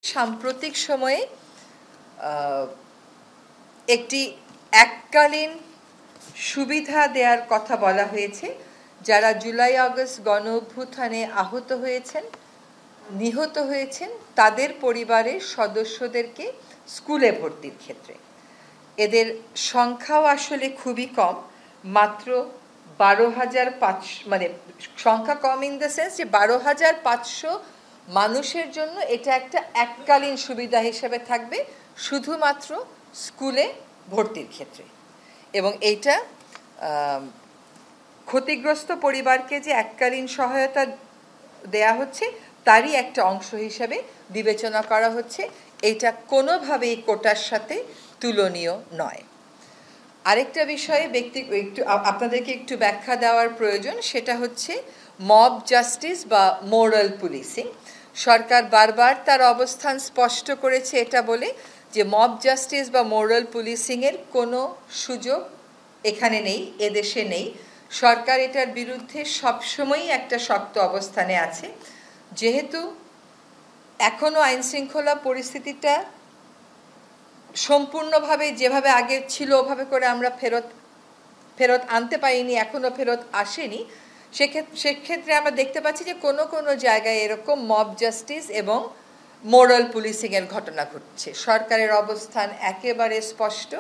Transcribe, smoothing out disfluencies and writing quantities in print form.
সাম্প্রতিক সময়ে একটি এককালীন সুবিধা দেওয়ার কথা বলা হয়েছে যারা জুলাই আগস্ট গণ অভ্যুত্থানে আহত হয়েছেন, নিহত হয়েছেন, তাদের পরিবারের সদস্যদেরকে স্কুলে ভর্তির ক্ষেত্রে। এদের সংখ্যাও আসলে খুবই কম, মাত্র 12,500, মানে সংখ্যা কম ইন দ্য সেন্স যে 12,500 মানুষের জন্য এটা একটা এককালীন সুবিধা হিসেবে থাকবে শুধুমাত্র স্কুলে ভর্তির ক্ষেত্রে। এবং এইটা ক্ষতিগ্রস্ত পরিবারকে যে এককালীন সহায়তা দেয়া হচ্ছে তারই একটা অংশ হিসেবে বিবেচনা করা হচ্ছে। এটা কোনোভাবেই কোটার সাথে তুলনীয় নয়। আরেকটা বিষয়ে আপনাদেরকে একটু ব্যাখ্যা দেওয়ার প্রয়োজন, সেটা হচ্ছে মব জাস্টিস বা মোরাল পুলিশিং। সরকার বারবার তার অবস্থান স্পষ্ট করেছে এটা বলে যে মব জাস্টিস বা মোরাল পুলিশিংয়ের কোনো সুযোগ এখানে নেই, এদেশে নেই। সরকার এটার বিরুদ্ধে সবসময়ই একটা শক্ত অবস্থানে আছে। যেহেতু এখনও আইনশৃঙ্খলা পরিস্থিতিটা সম্পূর্ণভাবে যেভাবে আগে ছিল ওভাবে করে আমরা ফেরত আনতে পারিনি, এখনও ফেরত আসেনি, সেক্ষেত্রে আমরা দেখতে পাচ্ছি যে কোনো কোনো জায়গায় এরকম মব জাস্টিস এবং মোরাল পুলিশিংয়ের ঘটনা ঘটছে। সরকারের অবস্থান একেবারে স্পষ্ট